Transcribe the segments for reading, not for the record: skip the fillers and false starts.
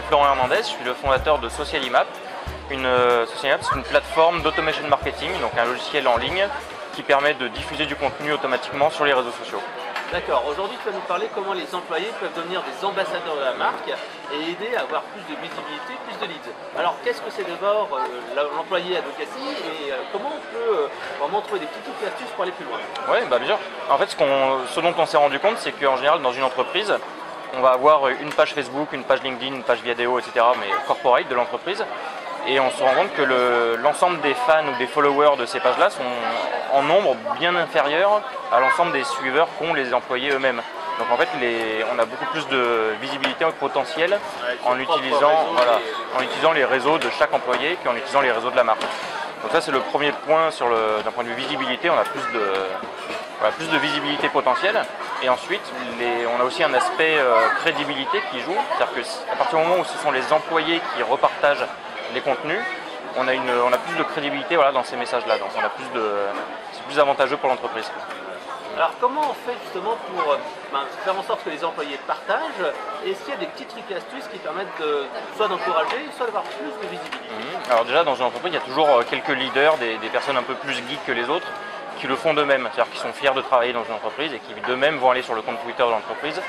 Florent Hernandez, je suis le fondateur de Socialimap. Socialimap, c'est une plateforme d'automation marketing, donc un logiciel en ligne qui permet de diffuser du contenu automatiquement sur les réseaux sociaux. D'accord, aujourd'hui tu vas nous parler comment les employés peuvent devenir des ambassadeurs de la marque et aider à avoir plus de visibilité, plus de leads. Alors qu'est-ce que c'est d'abord l'employé advocacy et comment on peut vraiment trouver des petits trucs et astuces pour aller plus loin? Oui, bien sûr. En fait, ce dont on s'est rendu compte, c'est qu'en général, dans une entreprise, on va avoir une page Facebook, une page LinkedIn, une page Viadeo, etc., mais corporate de l'entreprise. Et on se rend compte que l'ensemble des fans ou des followers de ces pages-là sont en nombre bien inférieur à l'ensemble des suiveurs qu'ont les employés eux-mêmes. Donc en fait, on a beaucoup plus de visibilité potentielle en utilisant les réseaux de chaque employé qu'en utilisant les réseaux de la marque. Donc ça, c'est le premier point d'un point de vue visibilité. On a plus de visibilité potentielle. Et ensuite, on a aussi un aspect crédibilité qui joue. C'est-à-dire qu'à partir du moment où ce sont les employés qui repartagent les contenus, on a plus de crédibilité dans ces messages-là. Donc c'est plus avantageux pour l'entreprise. Alors comment on fait justement pour faire en sorte que les employés partagent? Est-ce qu'il y a des petits trucs et astuces qui permettent soit d'encourager, soit d'avoir plus de visibilité? Alors déjà, dans une entreprise, il y a toujours quelques leaders, des personnes un peu plus geeks que les autres, qui le font d'eux-mêmes, c'est-à-dire qui sont fiers de travailler dans une entreprise et qui d'eux-mêmes vont aller sur le compte Twitter de l'entreprise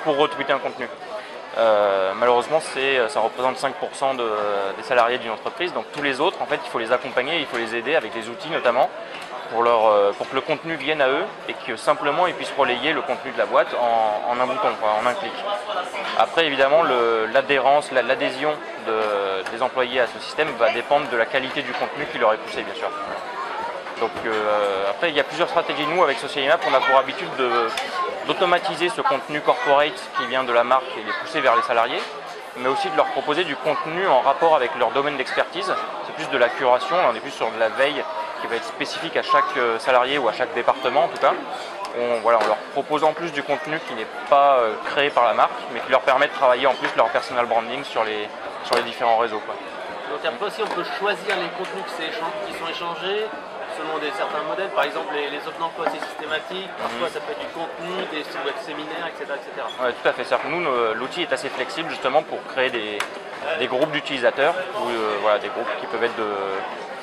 pour retweeter un contenu. Malheureusement, ça représente 5% des salariés d'une entreprise, donc tous les autres, en fait, il faut les accompagner, il faut les aider avec des outils notamment pour que le contenu vienne à eux et que simplement ils puissent relayer le contenu de la boîte en un bouton, en un clic. Après, évidemment, l'adhérence, l'adhésion des employés à ce système va dépendre de la qualité du contenu qui leur est poussé, bien sûr. Donc après, il y a plusieurs stratégies. Nous, avec Socialimap, on a pour habitude d'automatiser ce contenu corporate qui vient de la marque et les pousser vers les salariés, mais aussi de leur proposer du contenu en rapport avec leur domaine d'expertise. C'est plus de la curation, on est plus sur de la veille qui va être spécifique à chaque salarié ou à chaque département en tout cas. On leur propose en plus du contenu qui n'est pas créé par la marque, mais qui leur permet de travailler en plus leur personal branding sur les différents réseaux. Donc après aussi on peut choisir les contenus qui sont échangés selon certains modèles, par exemple les offres d'emploi c'est systématique, parfois ça peut être du contenu, des séminaires, etc. Oui, tout à fait. C'est-à-dire que nous, l'outil est assez flexible justement pour créer des groupes d'utilisateurs, des groupes qui peuvent être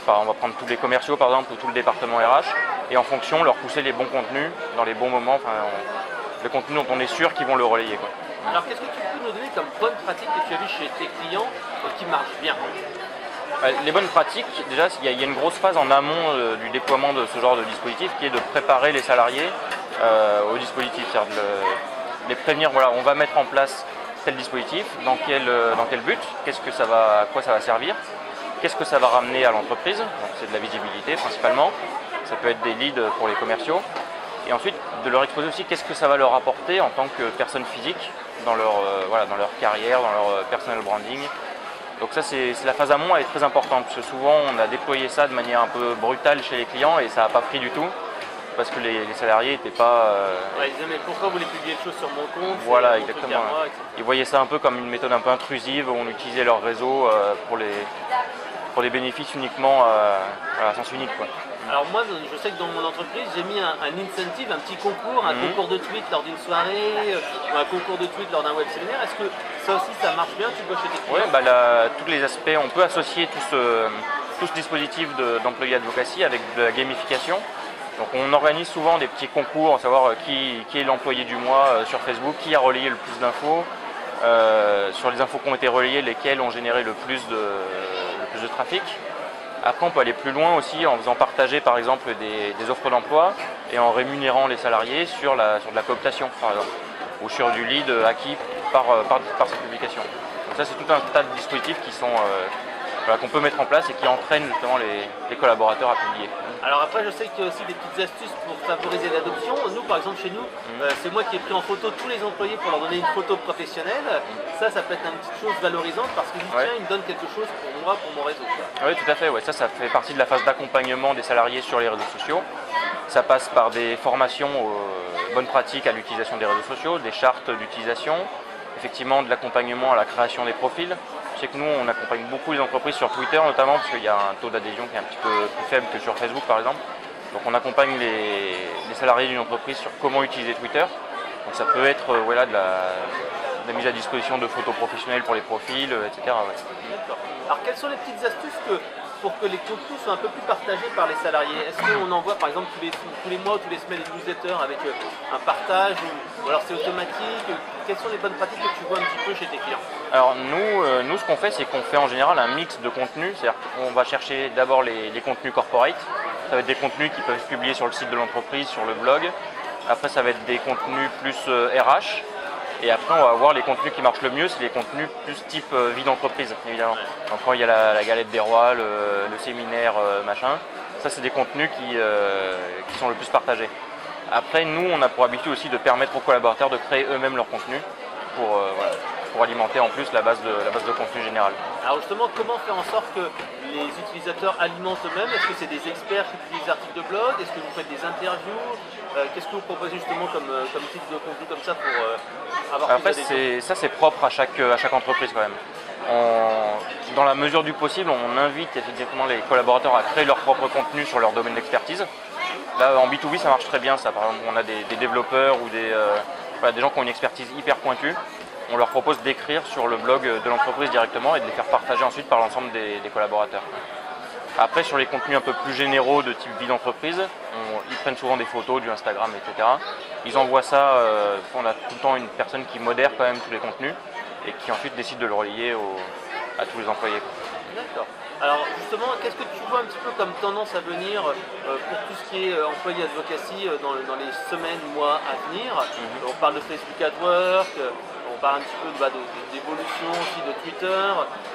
on va prendre tous les commerciaux par exemple ou tout le département RH et en fonction leur pousser les bons contenus dans les bons moments, le contenu dont on est sûr qu'ils vont le relayer. Alors qu'est-ce que tu peux nous donner comme bonne pratique que tu as vu chez tes clients et qui marche bien? Les bonnes pratiques, déjà il y a une grosse phase en amont du déploiement de ce genre de dispositif qui est de préparer les salariés au dispositif, c'est-à-dire de les prévenir, on va mettre en place tel dispositif, dans quel but, à quoi ça va servir, qu'est-ce que ça va ramener à l'entreprise, donc c'est de la visibilité principalement, ça peut être des leads pour les commerciaux, et ensuite de leur exposer aussi qu'est-ce que ça va leur apporter en tant que personne physique dans leur carrière, dans leur personal branding. Donc ça, la phase amont, elle est très importante, parce que souvent on a déployé ça de manière un peu brutale chez les clients et ça n'a pas pris du tout, parce que les salariés n'étaient pas... ils disaient mais pourquoi vous voulez publier des choses sur mon compte? Voilà, exactement. Ils voyaient ça un peu comme une méthode un peu intrusive, où on utilisait leur réseau pour des bénéfices uniquement à sens unique. Alors moi, je sais que dans mon entreprise, j'ai mis un incentive, un petit concours, un concours de tweets lors d'une soirée, ou un concours de tweets lors d'un web séminaire. Est-ce que ça aussi, ça marche bien? Tu vois chez tes clients? Oui, tous les aspects, on peut associer tout ce dispositif d'employé advocacy avec de la gamification. Donc on organise souvent des petits concours, à savoir qui est l'employé du mois sur Facebook, qui a relayé le plus d'infos, sur les infos qui ont été relayées, lesquelles ont généré le plus de trafic. Après, on peut aller plus loin aussi en faisant partager par exemple des offres d'emploi et en rémunérant les salariés sur de la cooptation par exemple, ou sur du lead acquis par cette publication. Donc ça, c'est tout un tas de dispositifs qu'on peut mettre en place et qui entraînent justement les collaborateurs à publier. Alors après, je sais qu'il y a aussi des petites astuces pour favoriser l'adoption. Nous, par exemple, chez nous, c'est moi qui ai pris en photo tous les employés pour leur donner une photo professionnelle. Ça peut être une petite chose valorisante parce qu'ils disent tiens, ils me donnent quelque chose pour moi, pour mon réseau. Oui, tout à fait. Ça fait partie de la phase d'accompagnement des salariés sur les réseaux sociaux. Ça passe par des formations aux bonnes pratiques à l'utilisation des réseaux sociaux, des chartes d'utilisation, effectivement de l'accompagnement à la création des profils. Je sais que nous, on accompagne beaucoup les entreprises sur Twitter notamment parce qu'il y a un taux d'adhésion qui est un petit peu plus faible que sur Facebook par exemple. Donc on accompagne les salariés d'une entreprise sur comment utiliser Twitter. Donc ça peut être la mise à disposition de photos professionnelles pour les profils, etc. Ouais. D'accord. Alors quelles sont les petites astuces pour que les contenus soient un peu plus partagés par les salariés? Est-ce qu'on envoie par exemple tous les mois ou tous les semaines des newsletters avec un partage ou alors c'est automatique? Quelles sont les bonnes pratiques que tu vois un petit peu chez tes clients? Alors nous ce qu'on fait, c'est qu'on fait en général un mix de contenus, c'est-à-dire qu'on va chercher d'abord les contenus corporate, ça va être des contenus qui peuvent être publiés sur le site de l'entreprise, sur le blog. Après ça va être des contenus plus RH. Et après, on va voir les contenus qui marchent le mieux, c'est les contenus plus type vie d'entreprise, évidemment. Donc quand il y a la galette des rois, le séminaire, machin, ça c'est des contenus qui sont le plus partagés. Après, nous, on a pour habitude aussi de permettre aux collaborateurs de créer eux-mêmes leur contenu pour alimenter en plus la base de contenu général. Alors justement, comment faire en sorte que les utilisateurs alimentent eux-mêmes? Est-ce que c'est des experts qui publient des articles de blog? Est-ce que vous faites des interviews? Qu'est-ce que vous proposez justement comme type de contenu comme ça pour avoir Après, plus d'adhésion? ça c'est propre à chaque entreprise quand même. Dans la mesure du possible, on invite effectivement les collaborateurs à créer leur propre contenu sur leur domaine d'expertise. Là, en B2B, ça marche très bien. Ça. Par exemple, on a des développeurs ou des gens qui ont une expertise hyper pointue. On leur propose d'écrire sur le blog de l'entreprise directement et de les faire partager ensuite par l'ensemble des collaborateurs. Après, sur les contenus un peu plus généraux de type vie d'entreprise, ils prennent souvent des photos, du Instagram, etc. Ils envoient ça, on a tout le temps une personne qui modère quand même tous les contenus et qui ensuite décide de le relayer à tous les employés. D'accord. Alors justement, qu'est-ce que tu vois un petit peu comme tendance à venir pour tout ce qui est employé advocacy dans les semaines, mois à venir? On parle de Facebook AdWork, on parle un petit peu d'évolution aussi de Twitter.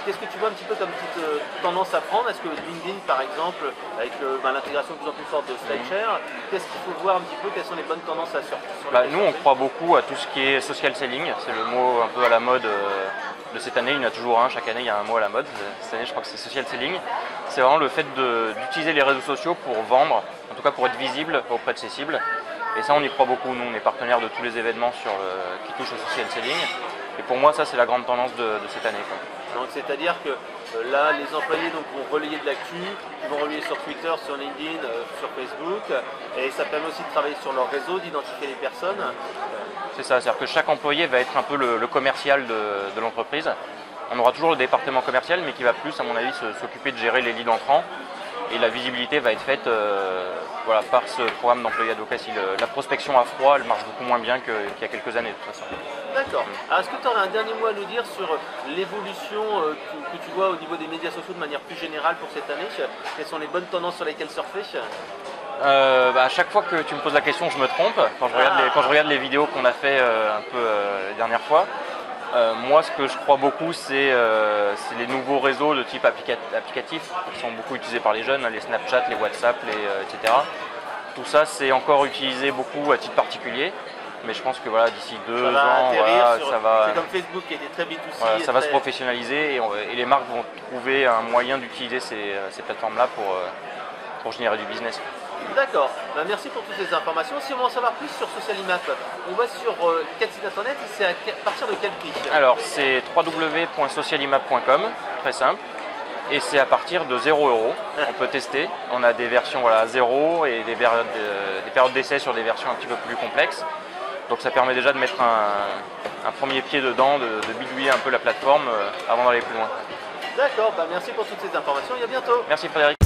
Qu'est-ce que tu vois un petit peu comme petite tendance à prendre? Est-ce que LinkedIn par exemple, avec l'intégration de plus en plus forte de SlideShare, qu'est-ce qu'il faut voir un petit peu? Quelles sont les bonnes tendances à surfer? Nous on croit beaucoup à tout ce qui est social selling, c'est le mot un peu à la mode de cette année, il y en a toujours un, chaque année il y a un mot à la mode. Cette année je crois que c'est social selling. C'est vraiment le fait d'utiliser les réseaux sociaux pour vendre, en tout cas pour être visible auprès de ses cibles. Et ça on y croit beaucoup, nous on est partenaire de tous les événements qui touchent au social selling. Et pour moi ça c'est la grande tendance de cette année. Donc c'est-à-dire que là les employés vont relayer de l'actu, ils vont relayer sur Twitter, sur LinkedIn, sur Facebook, et ça permet aussi de travailler sur leur réseau, d'identifier les personnes. C'est ça, c'est-à-dire que chaque employé va être un peu le commercial de l'entreprise. On aura toujours le département commercial, mais qui va plus, à mon avis, s'occuper de gérer les leads entrants. Et la visibilité va être faite par ce programme d'employé advocacy. La prospection à froid, elle marche beaucoup moins bien qu'il y a quelques années, de toute façon. D'accord. Alors, est-ce que tu aurais un dernier mot à nous dire sur l'évolution que tu vois au niveau des médias sociaux de manière plus générale pour cette année? Quelles sont les bonnes tendances sur lesquelles surfer? À chaque fois que tu me poses la question, je me trompe. Quand je regarde les vidéos qu'on a fait un peu la dernière fois, moi, ce que je crois beaucoup, c'est les nouveaux réseaux de type applicatif qui sont beaucoup utilisés par les jeunes, les Snapchat, les WhatsApp, etc. Tout ça, c'est encore utilisé beaucoup à titre particulier. Mais je pense que d'ici 2 ans, ça va. C'est comme Facebook qui était très B2C. Ça va se professionnaliser et les marques vont trouver un moyen d'utiliser ces plateformes-là pour générer du business. D'accord, merci pour toutes ces informations. Si on veut en savoir plus sur SocialImap, on va sur quel site internet et c'est à partir de quel prix? Alors c'est www.socialimap.com, très simple, et c'est à partir de 0 €. On peut tester, on a des versions à 0 et des périodes d'essai sur des versions un petit peu plus complexes. Donc ça permet déjà de mettre un premier pied dedans, de bidouiller un peu la plateforme avant d'aller plus loin. D'accord, merci pour toutes ces informations et à bientôt. Merci Frédéric.